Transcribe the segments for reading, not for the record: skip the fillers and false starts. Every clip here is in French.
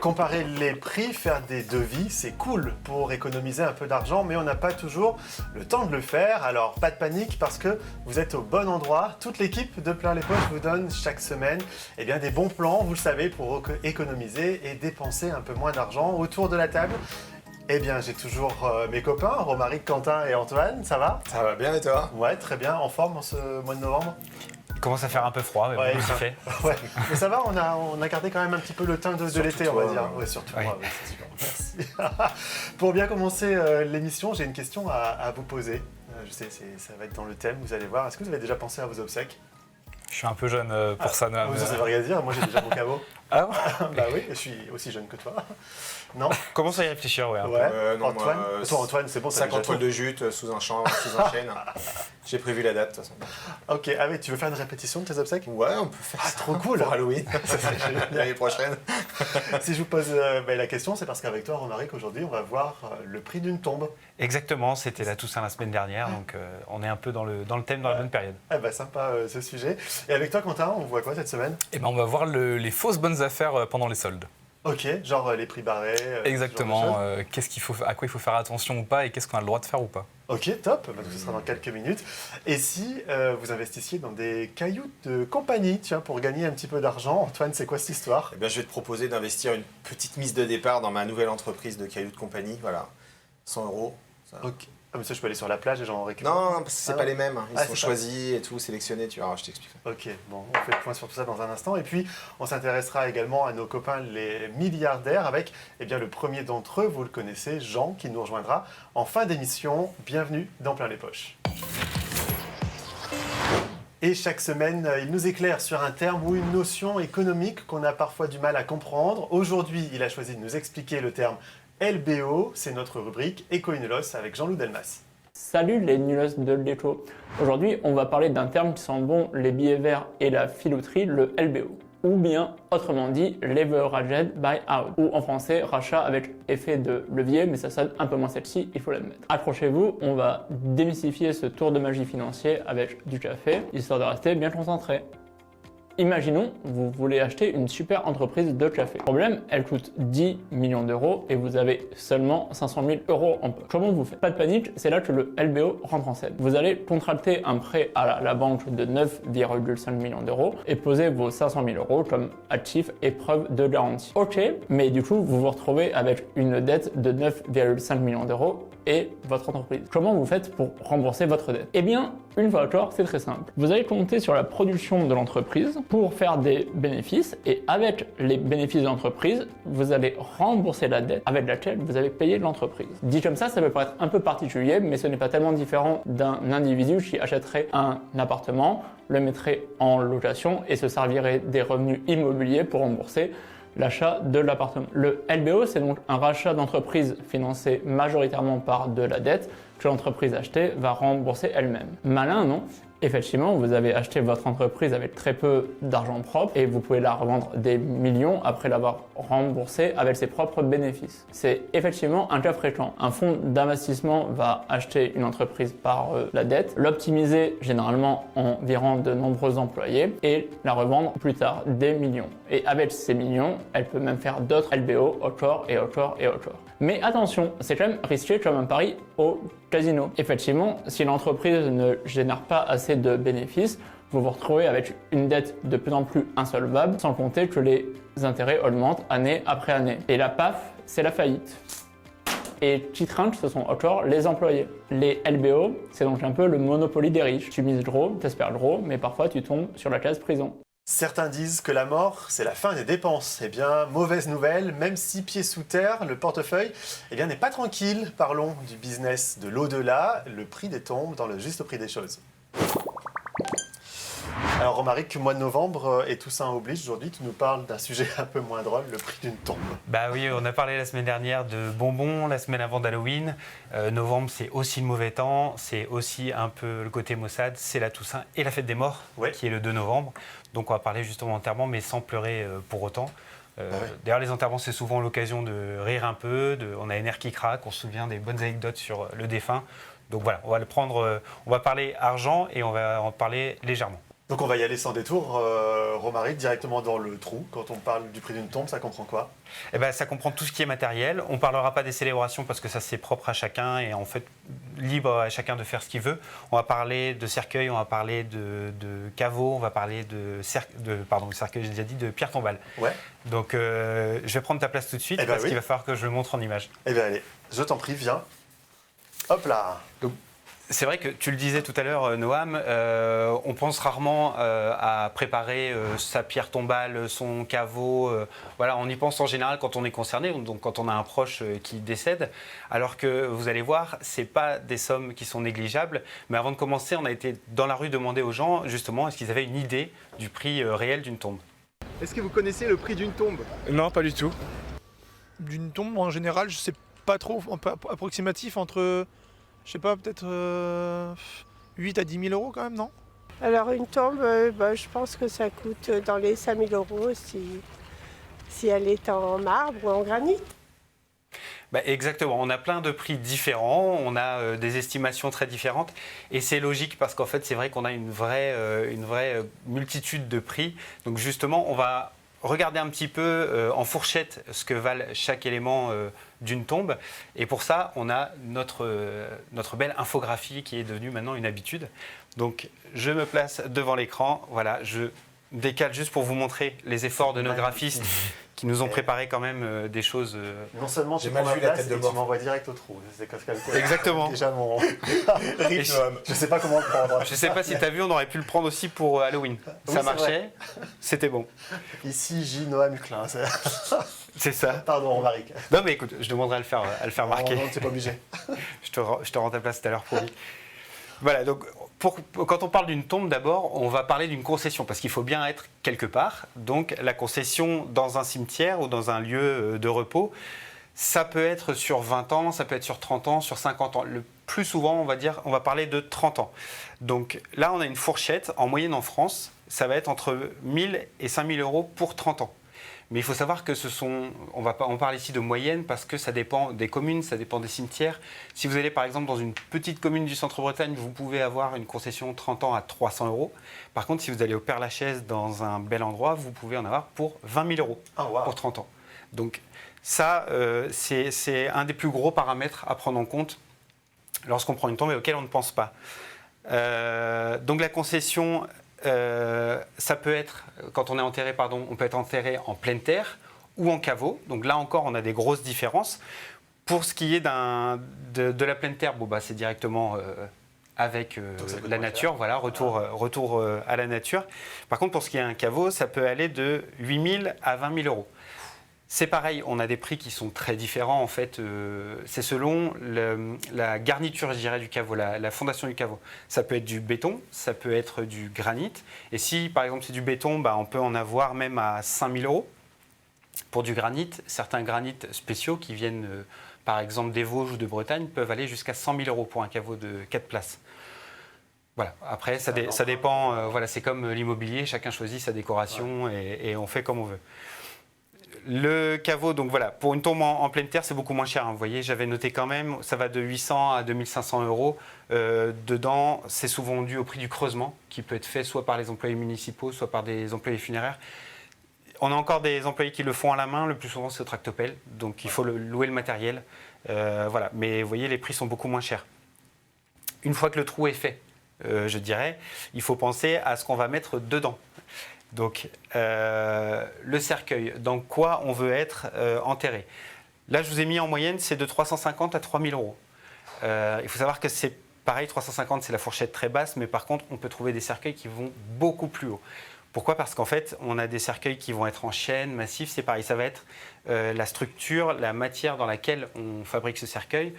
Comparer les prix, faire des devis, c'est cool pour économiser un peu d'argent, mais on n'a pas toujours le temps de le faire. Alors pas de panique parce que vous êtes au bon endroit. Toute l'équipe de Plein les Poches vous donne chaque semaine des bons plans, vous le savez, pour économiser et dépenser un peu moins d'argent. Autour de la table, j'ai toujours mes copains, Romaric, Quentin et Antoine. Ça va? Ça va bien et toi? Ouais, très bien. En forme en ce mois de novembre? Il commence à faire un peu froid, mais bon, c'est fait. Ouais. Mais ça va, on a gardé quand même un petit peu le teint de l'été, on va dire. Ouais. Ouais, surtout Ouais. moi, ouais, c'est super. Merci. Pour bien commencer l'émission, j'ai une question à vous poser. Je sais, ça va être dans le thème, vous allez voir. Est-ce que vous avez déjà pensé à vos obsèques? Je suis un peu jeune pour ça, Noam. Ça veut rien dire, moi j'ai déjà mon caveau. Ah Bah oui, je suis aussi jeune que toi. Non? Commence à y réfléchir, ouais. Ouais. non, Antoine? moi, Toi, Antoine, c'est bon, t'as 50 déjà toiles tout. de jute sous un champ, sous un chêne. J'ai prévu la date de toute façon. Ok, ah oui, tu veux faire une répétition de tes obsèques? Ouais, on peut faire Ah, ça trop cool. pour Halloween. Ça serait génial. L'année prochaine. Si je vous pose la question, c'est parce qu'avec toi, Romaric, aujourd'hui, on va voir le prix d'une tombe. Exactement, c'était la Toussaint la semaine dernière, donc on est un peu dans le thème, dans la bonne période. Ah bah sympa ce sujet. Et avec toi, Quentin, on voit quoi cette semaine? Eh ben, on va voir les fausses bonnes affaires pendant les soldes. Ok, genre les prix barrés. Exactement. Ce genre de À quoi il faut faire attention ou pas et qu'est-ce qu'on a le droit de faire ou pas. choses. Ok, top. Bah, ce sera dans quelques minutes. Et si vous investissiez dans des cailloux de compagnie, tiens, pour gagner un petit peu d'argent, Antoine, c'est quoi cette histoire? Eh bien, je vais te proposer d'investir une petite mise de départ dans ma nouvelle entreprise de cailloux de compagnie. Voilà, 100 euros. Ça. Ok. Ah, mais ça, je peux aller sur la plage et j'en récupère. Non, parce que c'est Ah, pas non. les mêmes. Ils Ah, sont c'est ça. choisis et tout, sélectionnés. Tu verras, je t'expliquerai. Ok, bon, on fait le point sur tout ça dans un instant. Et puis, on s'intéressera également à nos copains les milliardaires avec le premier d'entre eux, vous le connaissez, Jean, qui nous rejoindra en fin d'émission. Bienvenue dans Plein les Poches. Et chaque semaine, il nous éclaire sur un terme ou une notion économique qu'on a parfois du mal à comprendre. Aujourd'hui, il a choisi de nous expliquer le terme LBO. C'est notre rubrique Éco-Nulos avec Jean-Loup Delmas. Salut les nulos de l'écho. Aujourd'hui, on va parler d'un terme qui sent bon les billets verts et la filouterie, le LBO. Ou bien, autrement dit, Leveraged Buyout. Ou en français, rachat avec effet de levier, mais ça sonne un peu moins sexy, il faut l'admettre. Accrochez-vous, on va démystifier ce tour de magie financier avec du café, histoire de rester bien concentré. Imaginons, vous voulez acheter une super entreprise de café. Problème, elle coûte 10 millions d'euros et vous avez seulement 500 000 euros en poche. Comment vous faites? Pas de panique, c'est là que le LBO rentre en scène. Vous allez contracter un prêt à la banque de 9,5 millions d'euros et poser vos 500 000 euros comme actif et preuve de garantie. Ok, mais du coup, vous vous retrouvez avec une dette de 9,5 millions d'euros et votre entreprise. Comment vous faites pour rembourser votre dette? Eh bien, une fois encore, c'est très simple. Vous allez compter sur la production de l'entreprise pour faire des bénéfices et avec les bénéfices de l'entreprise, vous allez rembourser la dette avec laquelle vous avez payé l'entreprise. Dit comme ça peut paraître un peu particulier, mais ce n'est pas tellement différent d'un individu qui achèterait un appartement, le mettrait en location et se servirait des revenus immobiliers pour rembourser l'achat de l'appartement. Le LBO, c'est donc un rachat d'entreprise financé majoritairement par de la dette que l'entreprise achetée va rembourser elle-même. Malin, non? Effectivement, vous avez acheté votre entreprise avec très peu d'argent propre et vous pouvez la revendre des millions après l'avoir remboursée avec ses propres bénéfices. C'est effectivement un cas fréquent. Un fonds d'investissement va acheter une entreprise par la dette, l'optimiser généralement en virant de nombreux employés et la revendre plus tard des millions. Et avec ces millions, elle peut même faire d'autres LBO encore et encore et encore. Mais attention, c'est quand même risqué comme un pari au casino. Effectivement, si l'entreprise ne génère pas assez de bénéfices, vous vous retrouvez avec une dette de plus en plus insolvable, sans compter que les intérêts augmentent année après année. Et la PAF, c'est la faillite. Et qui trinquent, ce sont encore les employés. Les LBO, c'est donc un peu le Monopoly des riches. Tu mises gros, t'espères gros, mais parfois tu tombes sur la case prison. Certains disent que la mort, c'est la fin des dépenses. Eh bien, mauvaise nouvelle, même si pieds sous terre, le portefeuille n'est pas tranquille. Parlons du business de l'au-delà, le prix des tombes dans le juste prix des choses. Alors Romaric, mois de novembre et Toussaint oblige, aujourd'hui tu nous parles d'un sujet un peu moins drôle, le prix d'une tombe. Bah oui, on a parlé la semaine dernière de bonbons, la semaine avant d'Halloween. Novembre, c'est aussi le mauvais temps, c'est aussi un peu le côté maussade, c'est la Toussaint et la fête des morts, Ouais. qui est le 2 novembre. Donc on va parler justement enterrement, mais sans pleurer pour autant. D'ailleurs, les enterrements, c'est souvent l'occasion de rire un peu, on a les nerfs qui craquent, on se souvient des bonnes anecdotes sur le défunt. Donc voilà, on va parler argent et on va en parler légèrement. Donc on va y aller sans détour, Romaric, directement dans le trou. Quand on parle du prix d'une tombe, ça comprend quoi? Eh ben, ça comprend tout ce qui est matériel. On ne parlera pas des célébrations parce que ça c'est propre à chacun et en fait libre à chacun de faire ce qu'il veut. On va parler de cercueil, on va parler de caveau, on va parler de cercueil, j'ai déjà dit, de pierre tombale. Ouais. Donc je vais prendre ta place tout de suite Eh ben parce oui. qu'il va falloir que je le montre en image. Eh bien allez, je t'en prie, viens. Hop là. C'est vrai que tu le disais tout à l'heure, Noam, on pense rarement à préparer sa pierre tombale, son caveau. Voilà, on y pense en général quand on est concerné, donc quand on a un proche qui décède. Alors que vous allez voir, c'est pas des sommes qui sont négligeables. Mais avant de commencer, on a été dans la rue demander aux gens justement est-ce qu'ils avaient une idée du prix réel d'une tombe. Est-ce que vous connaissez le prix d'une tombe? Non, pas du tout. D'une tombe, en général, je sais pas trop, approximatif entre, je sais pas, peut-être 8 à 10 000 euros quand même, non? Alors une tombe, je pense que ça coûte dans les 5 000 euros si elle est en marbre ou en granit. Bah, exactement, on a plein de prix différents, on a des estimations très différentes et c'est logique parce qu'en fait c'est vrai qu'on a une vraie multitude de prix. Donc justement on va regarder un petit peu en fourchette ce que valent chaque élément d'une tombe et pour ça on a notre belle infographie qui est devenue maintenant une habitude. Donc je me place devant l'écran, voilà, je décale juste pour vous montrer les efforts de nos graphistes qui nous ont préparé quand même des choses. Non seulement tu J'ai prends mal ma vu la place tête de et tu mort. m'envoies direct au trou. C'est Exactement. déjà mon... Et Je sais pas comment le prendre. je ne sais pas si tu as vu, on aurait pu le prendre aussi pour Halloween. Oui, Ça c'est marchait, c'était bon. Ici, J. Noam Huclin. C'est ça. Pardon, Romaric. Non mais écoute, je demanderai à le faire marquer. Non, t'es pas obligé. Je te rends ta place tout à l'heure, promis. Voilà, donc quand on parle d'une tombe, d'abord, on va parler d'une concession, parce qu'il faut bien être quelque part. Donc la concession dans un cimetière ou dans un lieu de repos, ça peut être sur 20 ans, ça peut être sur 30 ans, sur 50 ans. Le plus souvent, on va parler de 30 ans. Donc là, on a une fourchette, en moyenne en France, ça va être entre 1 000 et 5 000 euros pour 30 ans. Mais il faut savoir que on parle ici de moyenne parce que ça dépend des communes, ça dépend des cimetières. Si vous allez par exemple dans une petite commune du centre-Bretagne, vous pouvez avoir une concession 30 ans à 300 euros. Par contre, si vous allez au Père-Lachaise dans un bel endroit, vous pouvez en avoir pour 20 000 euros pour 30 ans. Donc ça, c'est un des plus gros paramètres à prendre en compte lorsqu'on prend une tombe et auquel on ne pense pas. Donc la concession... ça peut être, quand on est enterré, on peut être enterré en pleine terre ou en caveau. Donc là encore, on a des grosses différences. Pour ce qui est de la pleine terre, c'est directement avec la nature, voilà, retour à la nature. Par contre, pour ce qui est un caveau, ça peut aller de 8 000 à 20 000 euros. C'est pareil, on a des prix qui sont très différents en fait. C'est selon la garniture, je dirais, du caveau, la fondation du caveau. Ça peut être du béton, ça peut être du granit. Et si par exemple c'est du béton, on peut en avoir même à 5 000 euros. Pour du granit, certains granites spéciaux qui viennent par exemple des Vosges ou de Bretagne peuvent aller jusqu'à 100 000 euros pour un caveau de 4 places. Voilà. Après, ça dépend. Voilà, c'est comme l'immobilier, chacun choisit sa décoration et on fait comme on veut. Le caveau, donc voilà, pour une tombe en pleine terre, c'est beaucoup moins cher. Vous voyez, j'avais noté quand même, ça va de 800 à 2500 euros. Dedans, c'est souvent dû au prix du creusement, qui peut être fait soit par les employés municipaux, soit par des employés funéraires. On a encore des employés qui le font à la main, le plus souvent c'est au tractopelle, donc il faut louer le matériel. Voilà. Mais vous voyez, les prix sont beaucoup moins chers. Une fois que le trou est fait, je dirais, il faut penser à ce qu'on va mettre dedans. Donc, le cercueil, dans quoi on veut être enterré. Là, je vous ai mis en moyenne, c'est de 350 à 3 000 euros. Il faut savoir que c'est pareil, 350, c'est la fourchette très basse, mais par contre, on peut trouver des cercueils qui vont beaucoup plus haut. Pourquoi ? Parce qu'en fait, on a des cercueils qui vont être en chêne, massif, c'est pareil, ça va être la structure, la matière dans laquelle on fabrique ce cercueil.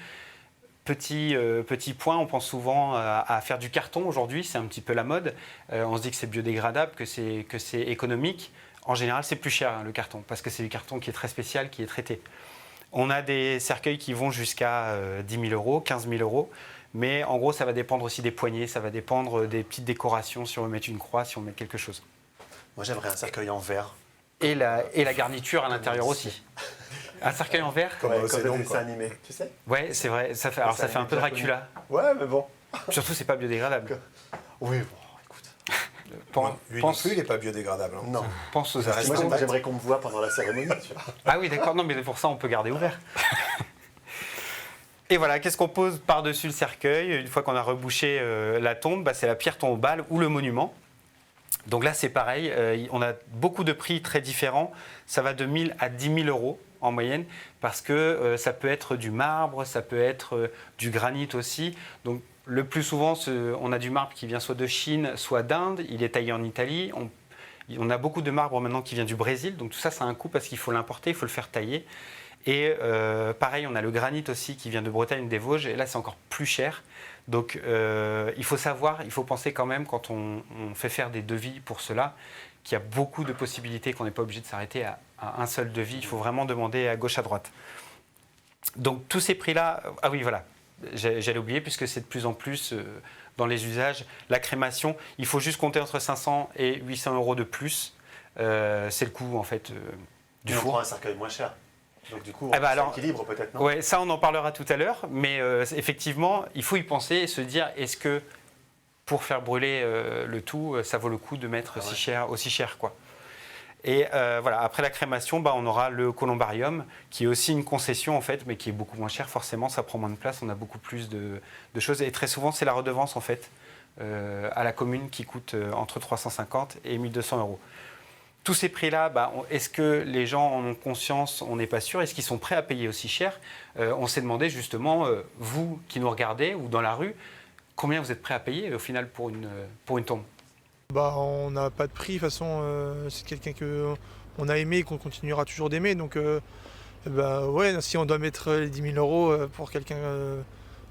Petit point, on pense souvent à faire du carton aujourd'hui, c'est un petit peu la mode. On se dit que c'est biodégradable, que c'est économique. En général, c'est plus cher le carton, parce que c'est du carton qui est très spécial, qui est traité. On a des cercueils qui vont jusqu'à 10 000 euros, 15 000 euros. Mais en gros, ça va dépendre aussi des poignées, ça va dépendre des petites décorations, si on veut mettre une croix, si on met quelque chose. Moi, j'aimerais un cercueil en verre. Et la garniture à l'intérieur aussi. Un cercueil en verre. Comme c'est des long, dessins quoi. animés, tu sais. Ouais, c'est vrai. Ça fait un peu Dracula. Ouais, mais bon. Surtout, c'est pas biodégradable. Oui, bon, écoute. Lui non plus, il n'est pas biodégradable. Hein. Non. pense aux Ça reste Moi, asticots. j'aimerais qu'on me voit pendant la cérémonie. Tu vois. Ah oui, d'accord. Non, mais pour ça, on peut garder ouvert. Et voilà, qu'est-ce qu'on pose par-dessus le cercueil une fois qu'on a rebouché la tombe? C'est la pierre tombale ou le monument. Donc là, c'est pareil. On a beaucoup de prix très différents. Ça va de 1 000 à 10 000 euros en moyenne parce que ça peut être du marbre, ça peut être du granit aussi. Donc le plus souvent, on a du marbre qui vient soit de Chine, soit d'Inde. Il est taillé en Italie. On a beaucoup de marbre maintenant qui vient du Brésil. Donc tout ça, ça a un coût parce qu'il faut l'importer, il faut le faire tailler. Et pareil, on a le granit aussi qui vient de Bretagne, des Vosges. Et là, c'est encore plus cher. Donc il faut savoir, il faut penser quand même quand on fait faire des devis pour cela, qu'il y a beaucoup de possibilités, qu'on n'est pas obligé de s'arrêter à un seul devis. Il faut vraiment demander à gauche, à droite. Donc tous ces prix-là, ah oui, voilà, j'allais oublier puisque c'est de plus en plus dans les usages. La crémation, il faut juste compter entre 500 et 800 euros de plus. C'est le coût en fait du Et on four. prend un cercueil moins cher. Donc du coup, Ah bah ça alors, équilibre peut-être, non? Ouais, ça on en parlera tout à l'heure, mais effectivement, il faut y penser et se dire est-ce que pour faire brûler le tout, ça vaut le coup de mettre aussi cher quoi. Et voilà, après la crémation, on aura le columbarium, qui est aussi une concession en fait, mais qui est beaucoup moins cher. Forcément, ça prend moins de place, on a beaucoup plus de choses. Et très souvent, c'est la redevance en fait à la commune qui coûte entre 350 et 1 200 euros. Tous ces prix-là, est-ce que les gens en ont conscience? On n'est pas sûr. Est-ce qu'ils sont prêts à payer aussi cher? On s'est demandé justement, vous qui nous regardez ou dans la rue, combien vous êtes prêts à payer au final pour une tombe? On n'a pas de prix, de toute façon, c'est quelqu'un qu'on a aimé et qu'on continuera toujours d'aimer. Donc, si on doit mettre les 10 000 euros pour quelqu'un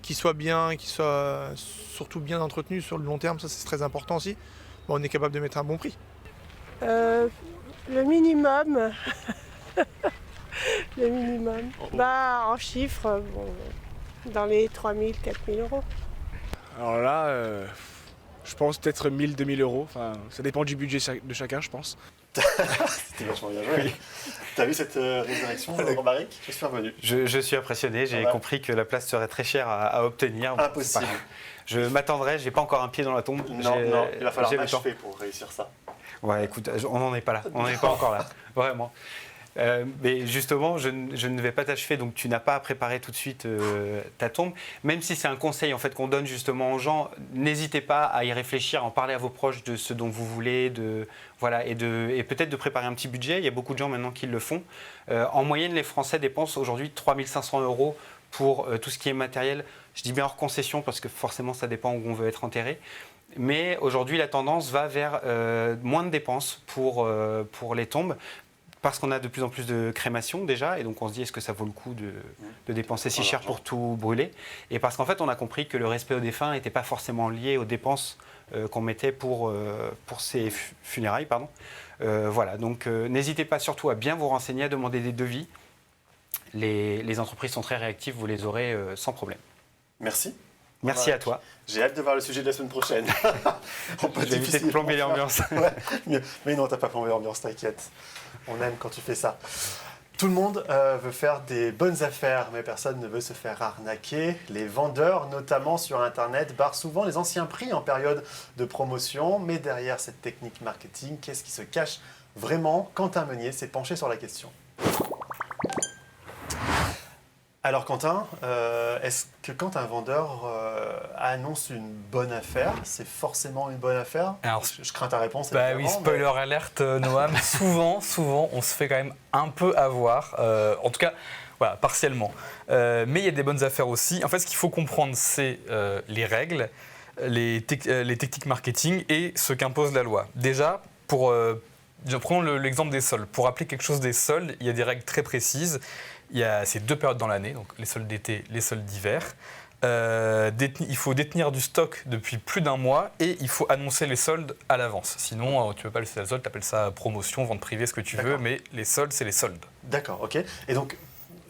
qui soit bien, qui soit surtout bien entretenu sur le long terme, ça c'est très important aussi, on est capable de mettre un bon prix. Le minimum. Le minimum. En chiffres, dans les 3 000, 4 000 euros. Alors là, je pense peut-être 1 000, 2 000 euros. Enfin, ça dépend du budget de chacun, je pense. C'était vachement bien joué. T'as vu cette résurrection, Romaric? Je suis revenu. Je suis impressionné, j'ai compris que la place serait très chère à obtenir. Impossible. Je m'attendrai, j'ai pas encore un pied dans la tombe. Non, il va falloir achever pour réussir ça. Ouais, écoute, on n'en est pas là, on n'en est pas encore là, vraiment. Mais justement, je ne vais pas t'achever, donc tu n'as pas à préparer tout de suite ta tombe. Même si c'est un conseil en fait qu'on donne justement aux gens, n'hésitez pas à y réfléchir, à en parler à vos proches de ce dont vous voulez, et peut-être de préparer un petit budget. Il y a beaucoup de gens maintenant qui le font. En moyenne, les Français dépensent aujourd'hui 3 500 euros pour tout ce qui est matériel. Je dis bien hors concession parce que forcément ça dépend où on veut être enterré. Mais aujourd'hui, la tendance va vers moins de dépenses pour les tombes, parce qu'on a de plus en plus de crémations déjà, et donc on se dit est-ce que ça vaut le coup de dépenser si cher pour tout brûler? Et parce qu'en fait, on a compris que le respect aux défunts n'était pas forcément lié aux dépenses qu'on mettait pour ces funérailles. Voilà, donc n'hésitez pas surtout à bien vous renseigner, à demander des devis. Les entreprises sont très réactives, vous les aurez sans problème. Merci. Merci à toi. J'ai hâte de voir le sujet de la semaine prochaine. Je vais éviter de plomber l'ambiance. Ouais, mais non, t'as pas plombé l'ambiance, t'inquiète. On aime quand tu fais ça. Tout le monde veut faire des bonnes affaires, mais personne ne veut se faire arnaquer. Les vendeurs, notamment sur Internet, barrent souvent les anciens prix en période de promotion. Mais derrière cette technique marketing, qu'est-ce qui se cache vraiment? Quentin Meunier s'est penché sur la question. Alors Quentin, est-ce que quand un vendeur annonce une bonne affaire, c'est forcément une bonne affaire? Alors, je crains ta réponse. Oui, évidemment, spoiler alerte, Noam. souvent, on se fait quand même un peu avoir. En tout cas, voilà, partiellement. Mais il y a des bonnes affaires aussi. En fait, ce qu'il faut comprendre, c'est les règles, les techniques marketing et ce qu'impose la loi. Déjà, prenons l'exemple des soldes. Pour appeler quelque chose des soldes, il y a des règles très précises. Il y a ces 2 périodes dans l'année, donc les soldes d'été, les soldes d'hiver. Il faut détenir du stock depuis plus d'1 mois et il faut annoncer les soldes à l'avance. Sinon, tu ne peux pas le solde, tu appelles ça promotion, vente privée, ce que tu veux, mais les soldes, c'est les soldes. D'accord, ok. Et donc,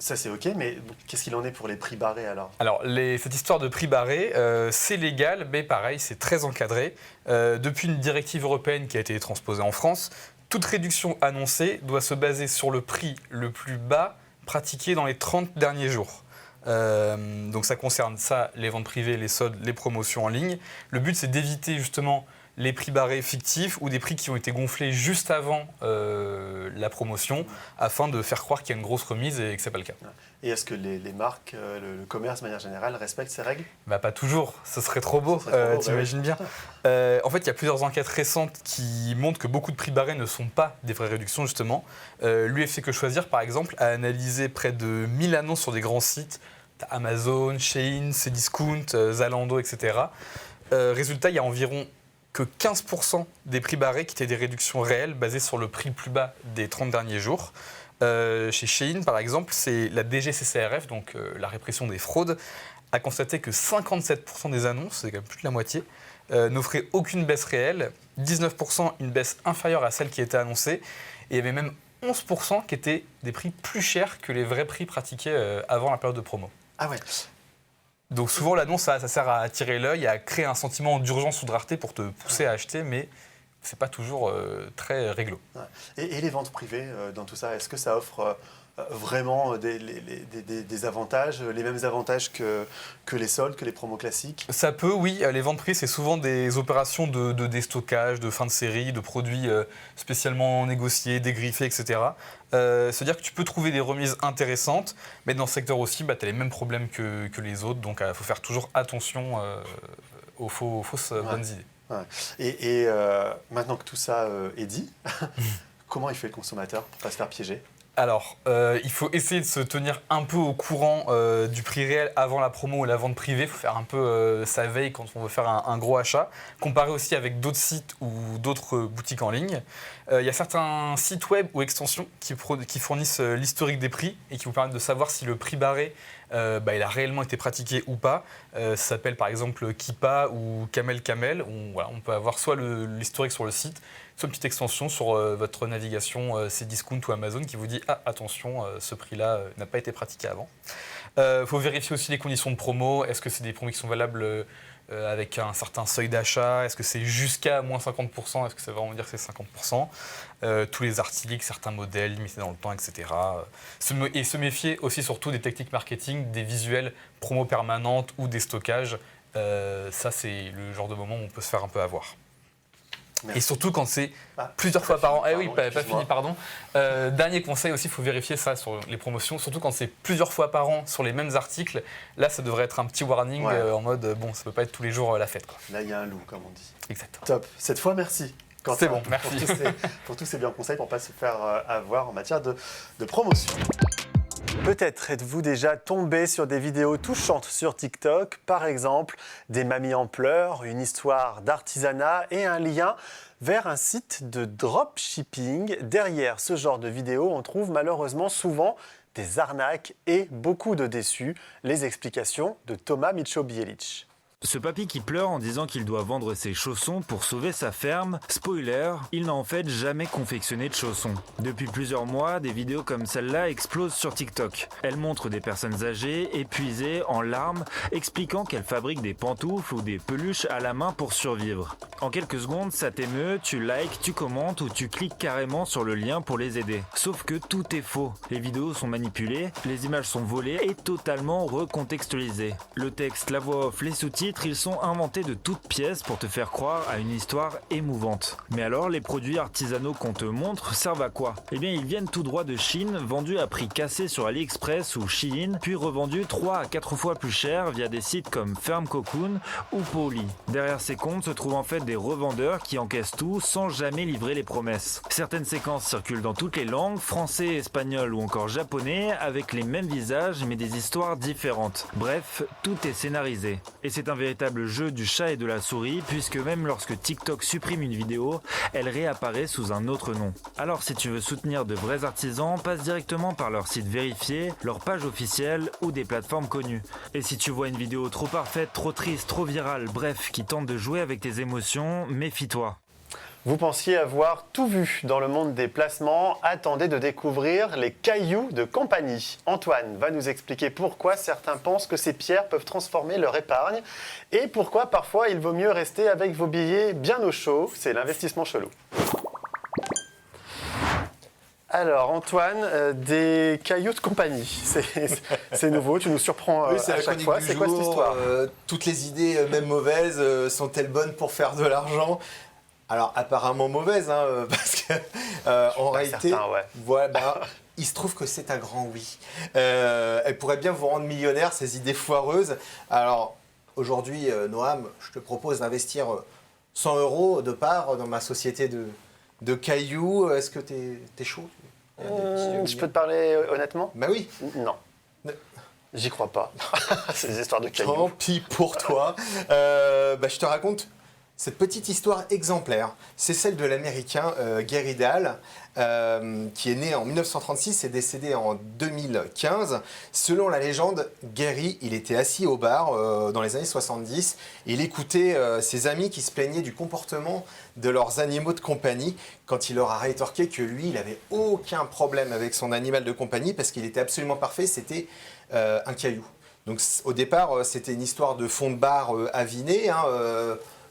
ça c'est ok, mais qu'est-ce qu'il en est pour les prix barrés alors? Alors, cette histoire de prix barrés, c'est légal, mais pareil, c'est très encadré. Depuis une directive européenne qui a été transposée en France, toute réduction annoncée doit se baser sur le prix le plus bas pratiqué dans les 30 derniers jours. Donc ça concerne ça, les ventes privées, les soldes, les promotions en ligne. Le but, c'est d'éviter justement les prix barrés fictifs ou des prix qui ont été gonflés juste avant la promotion afin de faire croire qu'il y a une grosse remise et que ce n'est pas le cas. Et est-ce que les marques, le commerce de manière générale, respectent ces règles? Bah, pas toujours, ce serait trop beau, t'imagines bien. En fait, il y a plusieurs enquêtes récentes qui montrent que beaucoup de prix barrés ne sont pas des vraies réductions, justement. L'UFC Que Choisir, par exemple, a analysé près de 1000 annonces sur des grands sites, Amazon, Shein, Cdiscount, Zalando, etc. Résultat, il y a environ que 15% des prix barrés qui étaient des réductions réelles basées sur le prix plus bas des 30 derniers jours. Chez Shein, par exemple, c'est la DGCCRF, donc la répression des fraudes, a constaté que 57% des annonces, c'est quand même plus de la moitié, n'offraient aucune baisse réelle, 19% une baisse inférieure à celle qui était annoncée, et il y avait même 11% qui étaient des prix plus chers que les vrais prix pratiqués avant la période de promo. Ah ouais. Donc souvent l'annonce, ça sert à attirer l'œil, à créer un sentiment d'urgence ou de rareté pour te pousser à acheter, mais c'est pas toujours très réglo. Ouais. Et les ventes privées dans tout ça, est-ce que ça offre vraiment des avantages, les mêmes avantages que les soldes, que les promos classiques? Ça peut, oui. Les ventes privées, c'est souvent des opérations de déstockage, de fin de série, de produits spécialement négociés, dégriffés, etc. C'est-à-dire que tu peux trouver des remises intéressantes, mais dans ce secteur aussi, tu as les mêmes problèmes que les autres, donc il faut faire toujours attention aux fausses bonnes idées. Ouais. Et maintenant que tout ça est dit, comment il fait le consommateur pour ne pas se faire piéger? Alors, il faut essayer de se tenir un peu au courant du prix réel avant la promo ou la vente privée. Il faut faire un peu sa veille quand on veut faire un gros achat. Comparer aussi avec d'autres sites ou d'autres boutiques en ligne. Il y a certains sites web ou extensions qui fournissent l'historique des prix et qui vous permettent de savoir si le prix barré il a réellement été pratiqué ou pas. Ça s'appelle par exemple Kipa ou Camel Camel. On peut avoir soit l'historique sur le site, soit une petite extension sur votre navigation Cdiscount ou Amazon qui vous dit « Ah, attention, ce prix-là n'a pas été pratiqué avant ». Il faut vérifier aussi les conditions de promo. Est-ce que c'est des promos qui sont valables avec un certain seuil d'achat? Est-ce que c'est jusqu'à moins 50%? Est-ce que ça veut vraiment dire que c'est 50%? Tous les articles, certains modèles, limités dans le temps, etc. Et se méfier aussi surtout des techniques marketing, des visuels promo permanentes ou des stockages. Ça, c'est le genre de moment où on peut se faire un peu avoir. Merci. Et surtout quand c'est plusieurs fois par an. Eh oui, pas fini, pardon. Dernier conseil aussi, il faut vérifier ça sur les promotions, surtout quand c'est plusieurs fois par an sur les mêmes articles. Là, ça devrait être un petit warning en mode, bon, ça peut pas être tous les jours la fête, quoi. Là, il y a un loup, comme on dit. Exactement. Top. Cette fois, merci. C'est bon, merci. Pour tous ces biens conseils pour ne pas se faire avoir en matière de promotion. Peut-être êtes-vous déjà tombé sur des vidéos touchantes sur TikTok, par exemple des mamies en pleurs, une histoire d'artisanat et un lien vers un site de dropshipping. Derrière ce genre de vidéos, on trouve malheureusement souvent des arnaques et beaucoup de déçus. Les explications de Thomas Micho-Bielic. Ce papy qui pleure en disant qu'il doit vendre ses chaussons pour sauver sa ferme, spoiler, il n'a en fait jamais confectionné de chaussons. Depuis plusieurs mois, des vidéos comme celle-là explosent sur TikTok. Elles montrent des personnes âgées, épuisées, en larmes, expliquant qu'elles fabriquent des pantoufles ou des peluches à la main pour survivre. En quelques secondes, ça t'émeut, tu likes, tu commentes ou tu cliques carrément sur le lien pour les aider. Sauf que tout est faux. Les vidéos sont manipulées, les images sont volées et totalement recontextualisées. Le texte, la voix off, les sous-titres, ils sont inventés de toutes pièces pour te faire croire à une histoire émouvante. Mais alors, les produits artisanaux qu'on te montre servent à quoi? Eh bien, ils viennent tout droit de Chine, vendus à prix cassé sur AliExpress ou Shein, puis revendus 3 à 4 fois plus cher via des sites comme Ferme Cocoon ou Poly. Derrière ces comptes se trouvent en fait des revendeurs qui encaissent tout sans jamais livrer les promesses. Certaines séquences circulent dans toutes les langues, français, espagnol ou encore japonais, avec les mêmes visages mais des histoires différentes. Bref, tout est scénarisé. Et c'est un véritable jeu du chat et de la souris, puisque même lorsque TikTok supprime une vidéo, elle réapparaît sous un autre nom. Alors si tu veux soutenir de vrais artisans, passe directement par leur site vérifié, leur page officielle ou des plateformes connues. Et si tu vois une vidéo trop parfaite, trop triste, trop virale, bref, qui tente de jouer avec tes émotions, méfie-toi. Vous pensiez avoir tout vu dans le monde des placements. Attendez de découvrir les cailloux de compagnie. Antoine va nous expliquer pourquoi certains pensent que ces pierres peuvent transformer leur épargne et pourquoi parfois il vaut mieux rester avec vos billets bien au chaud. C'est l'investissement chelou. Alors Antoine, des cailloux de compagnie, c'est nouveau, tu nous surprends Oui, c'est à la chaque chronique fois. du C'est quoi cette jour. histoire? Toutes les idées, même mauvaises, sont-elles bonnes pour faire de l'argent? Alors apparemment mauvaises, hein, parce que en réalité, certains, ouais. voilà, bah, il se trouve que c'est un grand oui. Elles pourraient bien vous rendre millionnaire, ces idées foireuses. Alors aujourd'hui, Noam, je te propose d'investir 100 € de part dans ma société de cailloux. Est-ce que t'es chaud? Je peux te parler honnêtement? Bah oui. Non. J'y crois pas. C'est des histoires de Tant cailloux. pis pour toi. Je te raconte cette petite histoire exemplaire. C'est celle de l'Américain Gary Dahl, qui est né en 1936 et décédé en 2015. Selon la légende, Gary, il était assis au bar dans les années 70 et il écoutait ses amis qui se plaignaient du comportement de leurs animaux de compagnie quand il leur a rétorqué que lui, il n'avait aucun problème avec son animal de compagnie parce qu'il était absolument parfait, c'était un caillou. Donc au départ, c'était une histoire de fond de bar aviné, hein,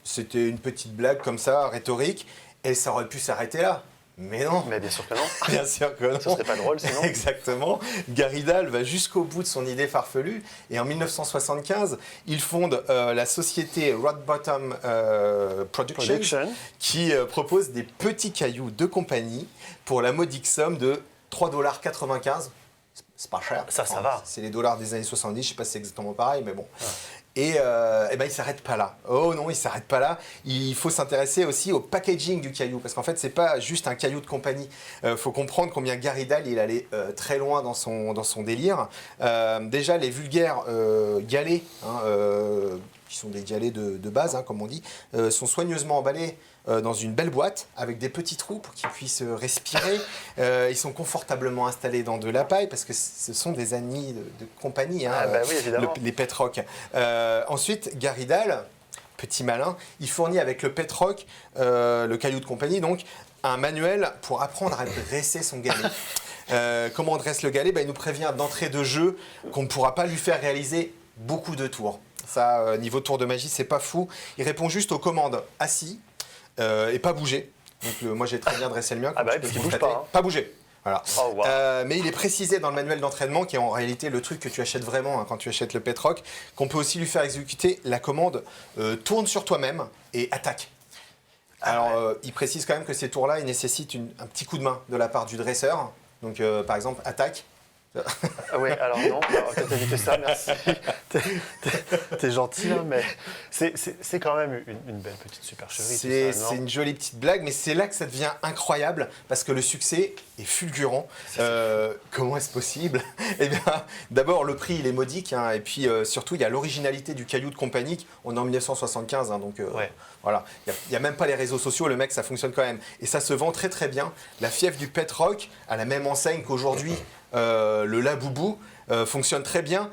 c'était une petite blague comme ça, rhétorique, et ça aurait pu s'arrêter là. Mais non. Mais bien sûr que non. Bien sûr que non. Ce serait pas drôle sinon. Exactement. Gary Dahl va jusqu'au bout de son idée farfelue et en 1975, il fonde la société Rock Bottom Production qui propose des petits cailloux de compagnie pour la modique somme de 3,95 $. C'est pas cher. Ça va. C'est les dollars des années 70, je sais pas si c'est exactement pareil, mais bon. Ouais. Et ben, il ne s'arrête pas là. Oh non, il ne s'arrête pas là. Il faut s'intéresser aussi au packaging du caillou. Parce qu'en fait, ce n'est pas juste un caillou de compagnie. Il faut comprendre combien Gary Dahl, il allait très loin dans son délire. Déjà, les vulgaires galets, hein, qui sont des galets de base, hein, comme on dit, sont soigneusement emballés dans une belle boîte avec des petits trous pour qu'ils puissent respirer. Ils sont confortablement installés dans de la paille parce que ce sont des amis de compagnie, hein, oui, évidemment. les pet rock. Ensuite, Gary Dahl, petit malin, il fournit avec le pet rock, le caillou de compagnie, donc un manuel pour apprendre à dresser son galet. Comment on dresse le galet? Il nous prévient d'entrée de jeu qu'on ne pourra pas lui faire réaliser beaucoup de tours. Ça, niveau tour de magie, c'est pas fou. Il répond juste aux commandes assis et pas bouger. Donc moi j'ai très bien dressé le mien. Ah bah oui, parce qu'il bouge pas. Hein. Pas bouger. Voilà. Oh, wow. Mais il est précisé dans le manuel d'entraînement, qui est en réalité le truc que tu achètes vraiment hein, quand tu achètes le pet rock, qu'on peut aussi lui faire exécuter la commande tourne sur toi-même et attaque. Alors il précise quand même que ces tours-là, ils nécessitent un petit coup de main de la part du dresseur. Donc par exemple, attaque. Oui, alors non, on va peut-être éviter ça, merci. T'es gentil, hein, mais c'est quand même une belle petite supercherie. C'est une jolie petite blague, mais c'est là que ça devient incroyable, parce que le succès est fulgurant. Comment est-ce possible? Eh bien, d'abord, le prix, il est modique, hein, et puis surtout, il y a l'originalité du caillou de compagnie. On est en 1975, hein, donc voilà. Il n'y a même pas les réseaux sociaux, le mec, ça fonctionne quand même. Et ça se vend très très bien. La fièvre du pet rock, à la même enseigne qu'aujourd'hui, le Laboubou fonctionne très bien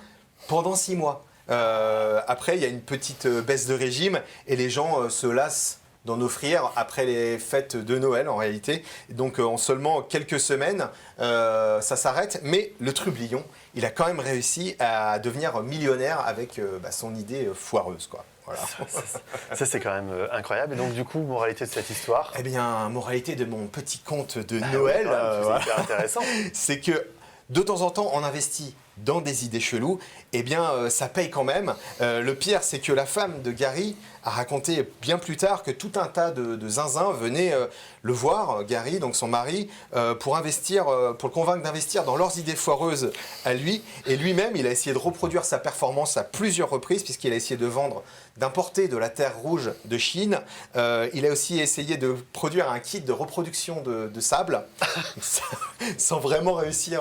pendant 6 mois. Après, il y a une petite baisse de régime et les gens se lassent d'en offrir après les fêtes de Noël en réalité. Donc en seulement quelques semaines, ça s'arrête. Mais le trublion, il a quand même réussi à devenir millionnaire avec son idée foireuse, quoi. Voilà. Ça c'est quand même incroyable. Et donc du coup, moralité de cette histoire? Eh bien, moralité de mon petit conte de Noël, c'est hyper intéressant. C'est que de temps en temps, on investit dans des idées cheloues, eh bien ça paye quand même. Le pire, c'est que la femme de Gary a raconté bien plus tard que tout un tas de zinzins venaient le voir, Gary, donc son mari, pour le convaincre d'investir dans leurs idées foireuses à lui. Et lui-même, il a essayé de reproduire sa performance à plusieurs reprises, puisqu'il a essayé d'importer de la terre rouge de Chine. Il a aussi essayé de produire un kit de reproduction de sable, sans vraiment réussir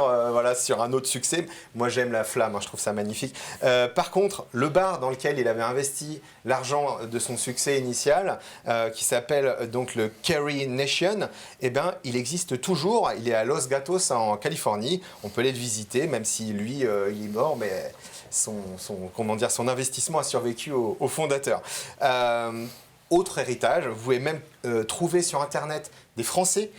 sur un autre succès. Moi, j'aime la flamme, hein, je trouve ça magnifique. Par contre, le bar dans lequel il avait investi l'argent de son succès initial, qui s'appelle donc le Kerry Nation, eh ben, il existe toujours. Il est à Los Gatos en Californie. On peut aller le visiter, même si lui, il est mort, mais son investissement a survécu au fondateur. autre héritage. Vous pouvez même trouver sur Internet des Français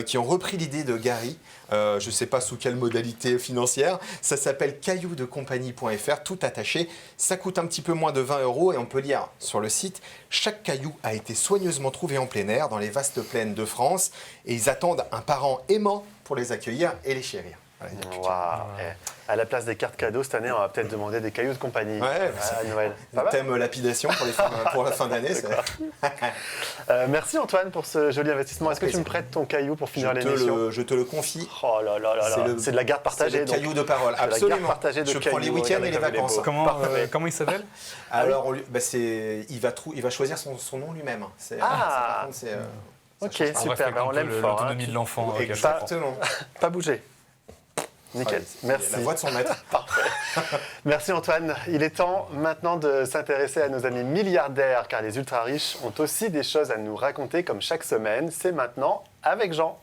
qui ont repris l'idée de Gary. Je ne sais pas sous quelle modalité financière. Ça s'appelle caillouddecompagnie.fr, tout attaché. Ça coûte un petit peu moins de 20 € et on peut lire sur le site. Chaque caillou a été soigneusement trouvé en plein air dans les vastes plaines de France et ils attendent un parent aimant pour les accueillir et les chérir. Voilà, il y a plus qu'à. Waouh. À la place des cartes cadeaux, cette année, on va peut-être demander des cailloux de compagnie à Noël. Pas mal. Thème lapidation pour la fin d'année. Merci Antoine pour ce joli investissement. Est-ce que tu me prêtes ton caillou pour finir l'émission? Je te le confie. Oh là là là là. C'est de la garde partagée. C'est le caillou de parole, C'est la absolument. garde partagée de Je prends les cailloux. week-ends et les Regardez vacances. comme il est beau. Comment il s'appelle? Alors, il va choisir son nom lui-même. Par contre, c'est, Ok, On super. respecte On un peu l'aime fort. l'autonomie de l'enfant. Exactement. Pas bouger. Nickel. Merci. La voix de son maître. Parfait. Merci Antoine. Il est temps maintenant de s'intéresser à nos amis milliardaires, car les ultra-riches ont aussi des choses à nous raconter comme chaque semaine. C'est maintenant avec Jean.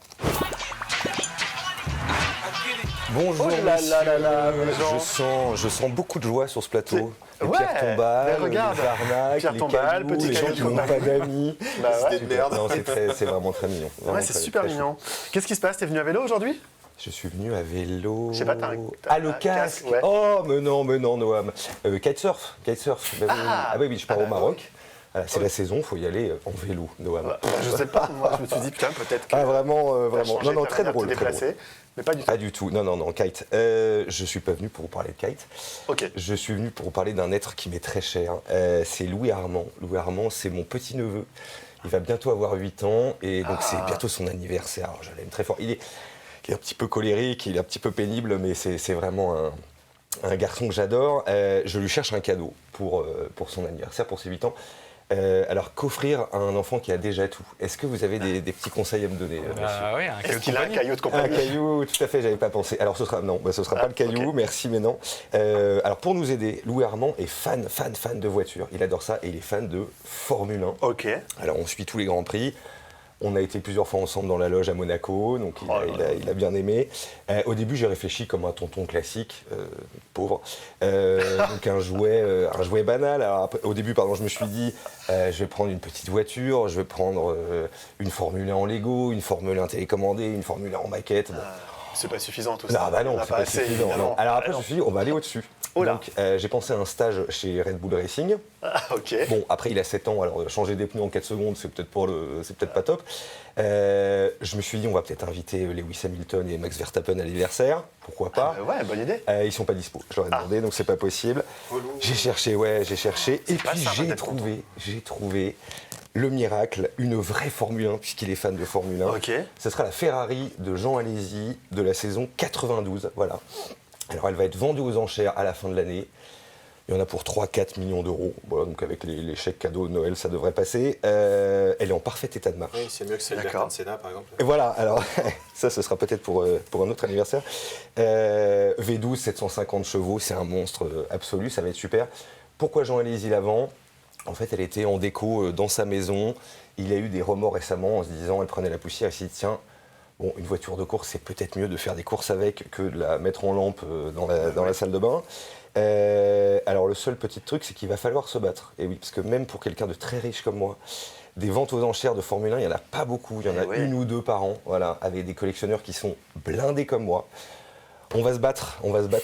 Bonjour, Oh là là là là, Jean. je sens beaucoup de joie sur ce plateau. Les Ouais, pierres tombales, mais regarde, les arnaques, pierres les tombales, cailloux, petits les gens cailloux qui n'ont tombales. pas d'amis. Bah ouais. Idée de merde. Non, c'est vraiment très mignon. Ouais, Vraiment c'est très- super très mignon. Qu'est-ce qui se passe? T'es venu à vélo aujourd'hui? chouette. Je suis venu à vélo. Je sais pas, t'as le un casque. ouais. Oh, mais non, Noam. Kitesurf. Bah oui. Ah. Oui, je pars au bah Maroc. Voilà, c'est la saison, il faut y aller en vélo, Noam. Je sais pas, moi je me suis dit putain peut-être que Ah, vraiment, t'as vraiment. changé Non, ta très manière de drôle. te Très drôle. déplacer, mais pas du tout. Pas du tout. Non, kite. Je suis pas venu pour vous parler de kite. Ok. Je suis venu pour vous parler d'un être qui m'est très cher. C'est Louis Armand. Louis Armand, c'est mon petit-neveu. Il va bientôt avoir 8 ans et donc c'est bientôt son anniversaire. Alors, je l'aime très fort. Il est un petit peu colérique, il est un petit peu pénible, mais c'est vraiment un garçon que j'adore. Je lui cherche un cadeau pour son anniversaire, pour ses 8 ans. Alors, qu'offrir à un enfant qui a déjà tout? Est-ce que vous avez des petits conseils à me donner, monsieur? Oui, un Est-ce caillou de qu'il a un compagnie. caillou de Un compagnie? caillou, tout à fait, j'avais pas pensé. Alors ce sera pas le caillou, ok. merci, mais non. Alors pour nous aider, Louis Armand est fan de voitures. Il adore ça et il est fan de Formule 1. Ok. Alors on suit tous les grands prix. On a été plusieurs fois ensemble dans la loge à Monaco, donc il a bien aimé. Au début, j'ai réfléchi comme un tonton classique, pauvre. Donc un jouet banal. Alors, au début, je me suis dit, je vais prendre une petite voiture, je vais prendre une Formule 1 en Lego, une Formule 1 télécommandée, une Formule 1 en maquette. Bon. C'est pas suffisant tout Non, ça. bah non, On n'a c'est pas suffisant. évidemment. Non. Alors après, je me suis dit, on va aller au-dessus. Oh là. Donc j'ai pensé à un stage chez Red Bull Racing. Ah, ok. Bon, après, il a 7 ans, alors changer des pneus en 4 secondes, c'est peut-être pas top. Je me suis dit, on va peut-être inviter Lewis Hamilton et Max Verstappen à l'anniversaire. Pourquoi pas? Ouais, bonne idée. Ils sont pas dispo, je leur ai demandé, donc c'est pas possible. J'ai cherché. Et pas puis simple j'ai d'être content. trouvé le miracle, une vraie Formule 1, puisqu'il est fan de Formule 1. Ok. Ce sera la Ferrari de Jean Alesi de la saison 92. Voilà. Alors elle va être vendue aux enchères à la fin de l'année. Il y en a pour 3-4 millions d'euros. Voilà, donc avec les chèques cadeaux de Noël, ça devrait passer. Elle est en parfait état de marche. Oui, c'est mieux que celle D'accord. de Senna, par exemple. Et voilà, alors ça, ce sera peut-être pour un autre anniversaire. V12, 750 chevaux, c'est un monstre absolu, ça va être super. Pourquoi Jean Alesi la vend? En fait, elle était en déco dans sa maison. Il a eu des remords récemment en se disant, elle prenait la poussière, il s'est dit, tiens, bon, une voiture de course, c'est peut-être mieux de faire des courses avec que de la mettre en lampe dans la salle de bain. Alors le seul petit truc, c'est qu'il va falloir se battre. Et oui, parce que même pour quelqu'un de très riche comme moi, des ventes aux enchères de Formule 1, il n'y en a pas beaucoup. Il y en a une ou deux par an, voilà, avec des collectionneurs qui sont blindés comme moi. On va se battre,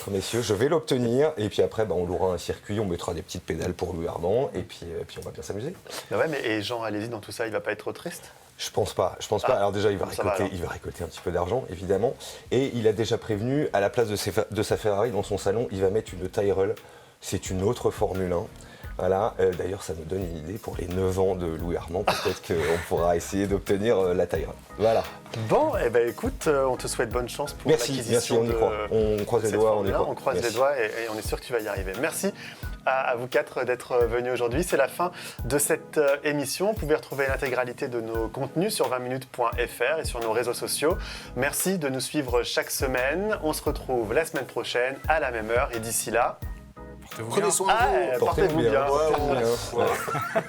messieurs. Je vais l'obtenir. Et puis après, on louera un circuit, on mettra des petites pédales pour Louis Armand. Et puis on va bien s'amuser. Bah ouais, mais et Jean Alesi dans tout ça, il va pas être trop triste? Je pense pas. Alors déjà, il va récolter un petit peu d'argent, évidemment. Et il a déjà prévenu, à la place de sa Ferrari, dans son salon, il va mettre une Tyrrell. C'est une autre Formule 1. Voilà. D'ailleurs, ça nous donne une idée pour les 9 ans de Louis Armand. Peut-être qu'on pourra essayer d'obtenir la Tyrrell. Voilà. Bon, eh ben écoute, on te souhaite bonne chance pour Merci, l'acquisition on y croit. On croise les cette doigts, Formule 1. On croise Merci. les doigts et on est sûr que tu vas y arriver. Merci à vous quatre d'être venus aujourd'hui. C'est la fin de cette émission. Vous pouvez retrouver l'intégralité de nos contenus sur 20minutes.fr et sur nos réseaux sociaux. Merci de nous suivre chaque semaine. On se retrouve la semaine prochaine à la même heure et d'ici là, Prenez soin de vous. portez-vous bien. Portez-vous bien. Ouais.